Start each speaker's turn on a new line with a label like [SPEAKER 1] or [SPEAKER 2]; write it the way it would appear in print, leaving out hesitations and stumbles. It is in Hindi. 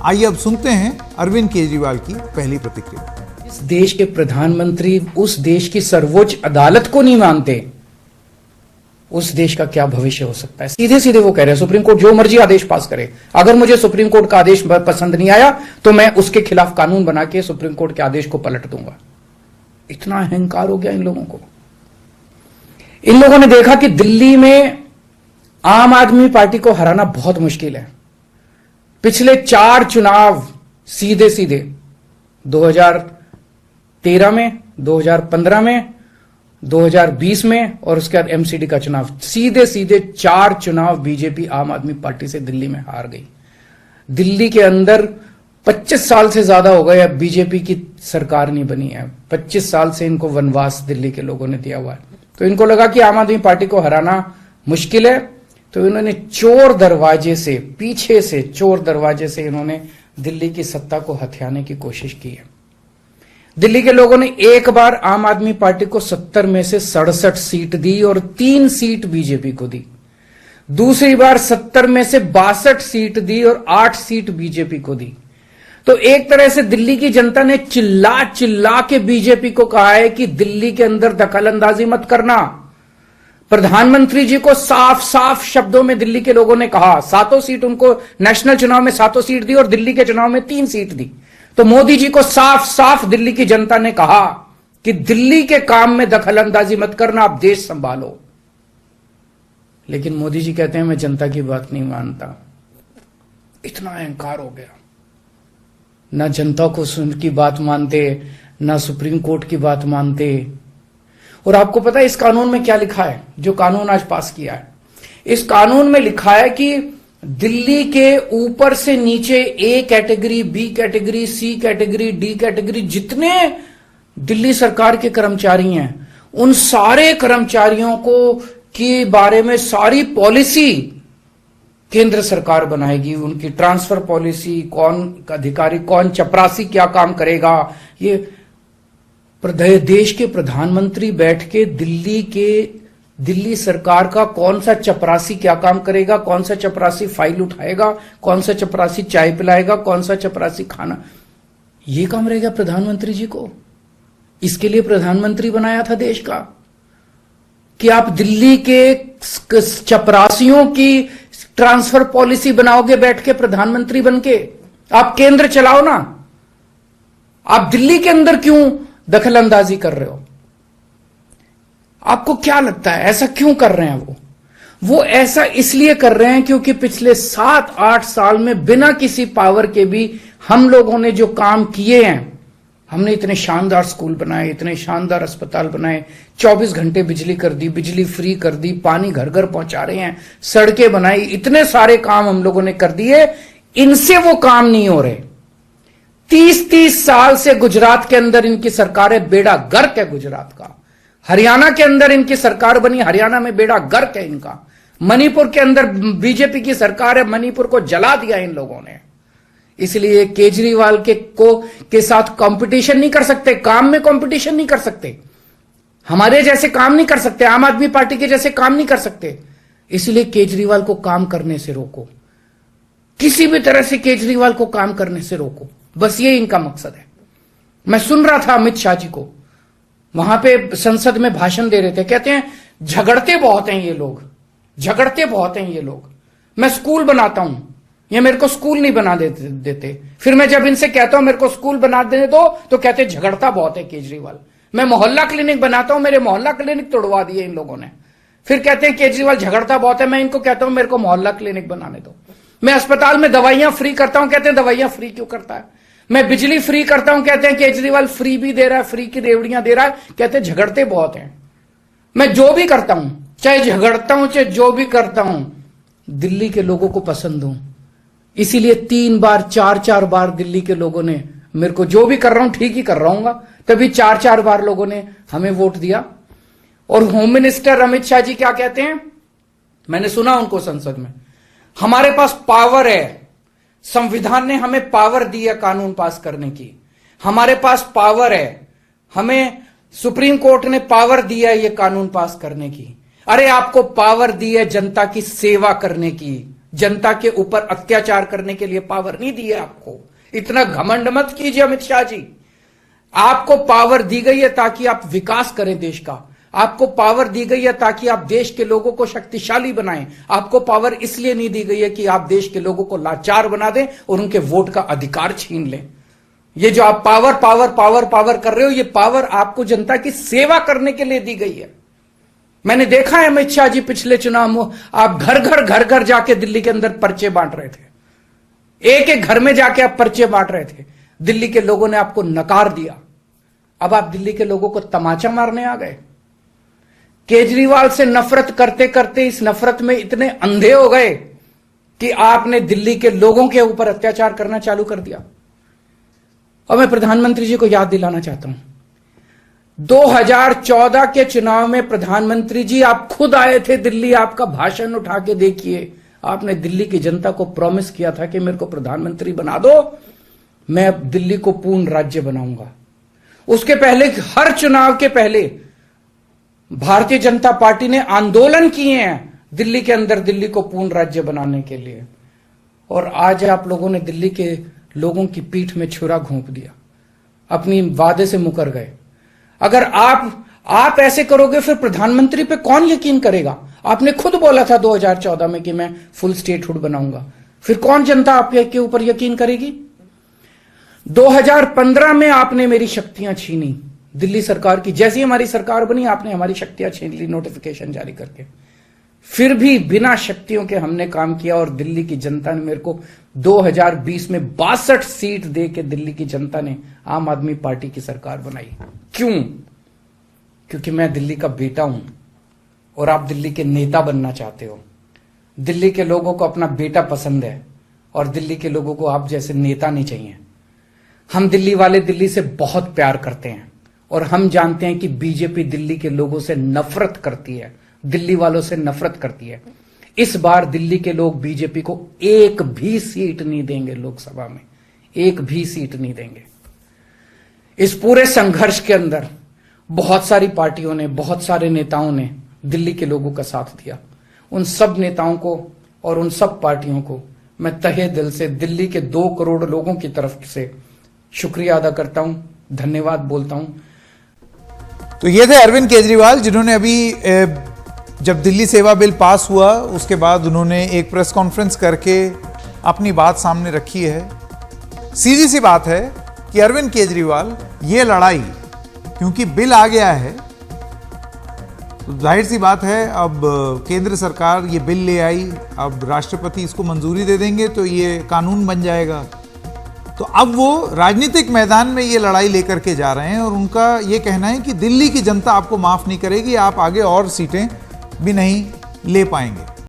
[SPEAKER 1] आइए अब सुनते हैं अरविंद केजरीवाल की पहली प्रतिक्रिया।
[SPEAKER 2] इस देश के प्रधानमंत्री उस देश की सर्वोच्च अदालत को नहीं मानते, उस देश का क्या भविष्य हो सकता है। सीधे सीधे वो कह रहे हैं सुप्रीम कोर्ट जो मर्जी आदेश पास करे, अगर मुझे सुप्रीम कोर्ट का आदेश पसंद नहीं आया तो मैं उसके खिलाफ कानून बना के सुप्रीम कोर्ट के आदेश को पलट दूंगा। इतना अहंकार हो गया इन लोगों को। इन लोगों ने देखा कि दिल्ली में आम आदमी पार्टी को हराना बहुत मुश्किल है। पिछले 4 चुनाव सीधे सीधे 2013 में, 2015 में, 2020 में और उसके बाद एमसीडी का चुनाव, सीधे सीधे 4 चुनाव बीजेपी आम आदमी पार्टी से दिल्ली में हार गई। दिल्ली के अंदर 25 साल से ज्यादा हो गए अब बीजेपी की सरकार नहीं बनी है। 25 साल से इनको वनवास दिल्ली के लोगों ने दिया हुआ है। तो इनको लगा कि आम आदमी पार्टी को हराना मुश्किल है, तो इन्होंने चोर दरवाजे से, पीछे से चोर दरवाजे से इन्होंने दिल्ली की सत्ता को हथियाने की कोशिश की है। दिल्ली के लोगों ने एक बार आम आदमी पार्टी को 70 में से 67 सीट दी और 3 सीट बीजेपी को दी। दूसरी बार 70 में से 62 सीट दी और 8 सीट बीजेपी को दी। तो एक तरह से दिल्ली की जनता ने चिल्ला चिल्ला के बीजेपी को कहा है कि दिल्ली के अंदर दखलंदाजी मत करना। प्रधानमंत्री जी को साफ साफ शब्दों में दिल्ली के लोगों ने कहा, 7 सीट उनको नेशनल चुनाव में 7 सीट दी और दिल्ली के चुनाव में 3 सीट दी। तो मोदी जी को साफ साफ दिल्ली की जनता ने कहा कि दिल्ली के काम में दखलंदाजी मत करना, आप देश संभालो। लेकिन मोदी जी कहते हैं मैं जनता की बात नहीं मानता। इतना अहंकार हो गया, ना जनता को की बात मानते, ना सुप्रीम कोर्ट की बात मानते। और आपको पता है इस कानून में क्या लिखा है, जो कानून आज पास किया है? इस कानून में लिखा है कि दिल्ली के ऊपर से नीचे A category, B category, C category, D category, जितने दिल्ली सरकार के कर्मचारी हैं, उन सारे कर्मचारियों को के बारे में सारी पॉलिसी केंद्र सरकार बनाएगी। उनकी ट्रांसफर पॉलिसी, कौन अधिकारी, कौन चपरासी क्या काम करेगा, ये देश के प्रधानमंत्री बैठ के दिल्ली सरकार का कौन सा चपरासी क्या काम करेगा, कौन सा चपरासी फाइल उठाएगा, कौन सा चपरासी चाय पिलाएगा, कौन सा चपरासी खाना, ये काम रहेगा प्रधानमंत्री जी को। इसके लिए प्रधानमंत्री बनाया था देश का कि आप दिल्ली के चपरासियों की ट्रांसफर पॉलिसी बनाओगे बैठ के प्रधानमंत्री बनके। आप केंद्र चलाओ ना, आप दिल्ली के अंदर क्यों दखलंदाजी कर रहे हो? आपको क्या लगता है ऐसा क्यों कर रहे हैं? वो ऐसा इसलिए कर रहे हैं क्योंकि पिछले 7-8 साल में बिना किसी पावर के भी हम लोगों ने जो काम किए हैं, हमने इतने शानदार स्कूल बनाए, इतने शानदार अस्पताल बनाए, 24 घंटे बिजली कर दी, बिजली फ्री कर दी, पानी घर घर पहुंचा रहे हैं, सड़कें बनाई, इतने सारे काम हम लोगों ने कर दिए। इनसे वो काम नहीं हो रहे। 30-30 साल से गुजरात के अंदर इनकी सरकार है, बेड़ा गर्क है गुजरात का। हरियाणा के अंदर इनकी सरकार बनी, हरियाणा में बेड़ा गर्क है इनका। मणिपुर के अंदर बीजेपी की सरकार है, मणिपुर को जला दिया इन लोगों ने। इसलिए केजरीवाल के साथ कंपटीशन नहीं कर सकते, काम में कंपटीशन नहीं कर सकते, हमारे जैसे काम नहीं कर सकते, आम आदमी पार्टी के जैसे काम नहीं कर सकते। इसलिए केजरीवाल को काम करने से रोको, किसी भी तरह से केजरीवाल को काम करने से रोको, बस ये इनका मकसद है। मैं सुन रहा था अमित शाह जी को, वहां पे संसद में भाषण दे रहे थे, कहते हैं झगड़ते बहुत हैं ये लोग, झगड़ते बहुत हैं ये लोग। मैं स्कूल बनाता हूं, ये मेरे को स्कूल नहीं बना देते। फिर मैं जब इनसे कहता हूं मेरे को स्कूल बना देने दो, तो कहते झगड़ता बहुत है केजरीवाल। मैं मोहल्ला क्लिनिक बनाता हूं, मेरे मोहल्ला क्लिनिक तोड़वा दिए इन लोगों ने। फिर कहते हैं केजरीवाल झगड़ता बहुत है, मैं इनको कहता हूं मेरे को मोहल्ला क्लिनिक बनाने दो। मैं अस्पताल में दवाइयां फ्री करता हूं, कहते हैं दवाइयां फ्री क्यों करता है। मैं बिजली फ्री करता हूं, कहते हैं केजरीवाल फ्री भी दे रहा है, फ्री की रेवड़ियां दे रहा है, कहते हैं झगड़ते बहुत हैं। मैं जो भी करता हूं, चाहे झगड़ता हूं चाहे जो भी करता हूं, दिल्ली के लोगों को पसंद हूं। इसीलिए 3 बार 4-4 बार दिल्ली के लोगों ने मेरे को, जो भी कर रहा हूं ठीक ही कर रहा हूं, तभी 4-4 बार लोगों ने हमें वोट दिया। और होम मिनिस्टर अमित शाह जी क्या कहते हैं, मैंने सुना उनको संसद में, हमारे पास पावर है, संविधान ने हमें पावर दी है कानून पास करने की, हमारे पास पावर है, हमें सुप्रीम कोर्ट ने पावर दी है ये कानून पास करने की। अरे आपको पावर दी है जनता की सेवा करने की, जनता के ऊपर अत्याचार करने के लिए पावर नहीं दी है आपको। इतना घमंड मत कीजिए अमित शाह जी। आपको पावर दी गई है ताकि आप विकास करें देश का। आपको पावर दी गई है ताकि आप देश के लोगों को शक्तिशाली बनाएं। आपको पावर इसलिए नहीं दी गई है कि आप देश के लोगों को लाचार बना दें और उनके वोट का अधिकार छीन लें। ये जो आप पावर पावर पावर पावर कर रहे हो, ये पावर आपको जनता की सेवा करने के लिए दी गई है। मैंने देखा है अमित शाह जी, पिछले चुनाव में आप घर घर जाके दिल्ली के अंदर पर्चे बांट रहे थे। एक एक घर में जाके आप पर्चे बांट रहे थे। दिल्ली के लोगों ने आपको नकार दिया। अब आप दिल्ली के लोगों को तमाचा मारने आ गए। केजरीवाल से नफरत करते करते इस नफरत में इतने अंधे हो गए कि आपने दिल्ली के लोगों के ऊपर अत्याचार करना चालू कर दिया। और मैं प्रधानमंत्री जी को याद दिलाना चाहता हूं, 2014 के चुनाव में प्रधानमंत्री जी आप खुद आए थे दिल्ली। आपका भाषण उठा के देखिए। आपने दिल्ली की जनता को प्रॉमिस किया था कि मेरे को प्रधानमंत्री बना दो, मैं दिल्ली को पूर्ण राज्य बनाऊंगा। उसके पहले, हर चुनाव के पहले भारतीय जनता पार्टी ने आंदोलन किए हैं दिल्ली के अंदर दिल्ली को पूर्ण राज्य बनाने के लिए। और आज आप लोगों ने दिल्ली के लोगों की पीठ में छुरा घोंप दिया, अपनी वादे से मुकर गए। अगर आप ऐसे करोगे फिर प्रधानमंत्री पे कौन यकीन करेगा? आपने खुद बोला था 2014 में कि मैं फुल स्टेटहुड बनाऊंगा। फिर कौन जनता आपके ऊपर यकीन करेगी? 2015 में आपने मेरी शक्तियां छीनी दिल्ली सरकार की। जैसी हमारी सरकार बनी आपने हमारी शक्तियां छीन ली नोटिफिकेशन जारी करके। फिर भी बिना शक्तियों के हमने काम किया और दिल्ली की जनता ने मेरे को 2020 में 62 सीट दे के दिल्ली की जनता ने आम आदमी पार्टी की सरकार बनाई। क्यों? क्योंकि मैं दिल्ली का बेटा हूं और आप दिल्ली के नेता बनना चाहते हो। दिल्ली के लोगों को अपना बेटा पसंद है और दिल्ली के लोगों को आप जैसे नेता नहीं चाहिए। हम दिल्ली वाले दिल्ली से बहुत प्यार करते हैं और हम जानते हैं कि बीजेपी दिल्ली के लोगों से नफरत करती है, दिल्ली वालों से नफरत करती है। इस बार दिल्ली के लोग बीजेपी को एक भी सीट नहीं देंगे, लोकसभा में एक भी सीट नहीं देंगे। इस पूरे संघर्ष के अंदर बहुत सारी पार्टियों ने, बहुत सारे नेताओं ने दिल्ली के लोगों का साथ दिया। उन सब नेताओं को और उन सब पार्टियों को मैं तहे दिल से दिल्ली के 2 करोड़ लोगों की तरफ से शुक्रिया अदा करता हूं, धन्यवाद बोलता हूं।
[SPEAKER 1] तो ये थे अरविंद केजरीवाल, जिन्होंने अभी जब दिल्ली सेवा बिल पास हुआ उसके बाद उन्होंने एक प्रेस कॉन्फ्रेंस करके अपनी बात सामने रखी है। सीधी सी बात है कि अरविंद केजरीवाल ये लड़ाई, क्योंकि बिल आ गया है तो जाहिर सी बात है अब केंद्र सरकार ये बिल ले आई, अब राष्ट्रपति इसको मंजूरी दे देंगे तो ये कानून बन जाएगा। तो अब वो राजनीतिक मैदान में ये लड़ाई लेकर के जा रहे हैं और उनका ये कहना है कि दिल्ली की जनता आपको माफ नहीं करेगी, आप आगे और सीटें भी नहीं ले पाएंगे।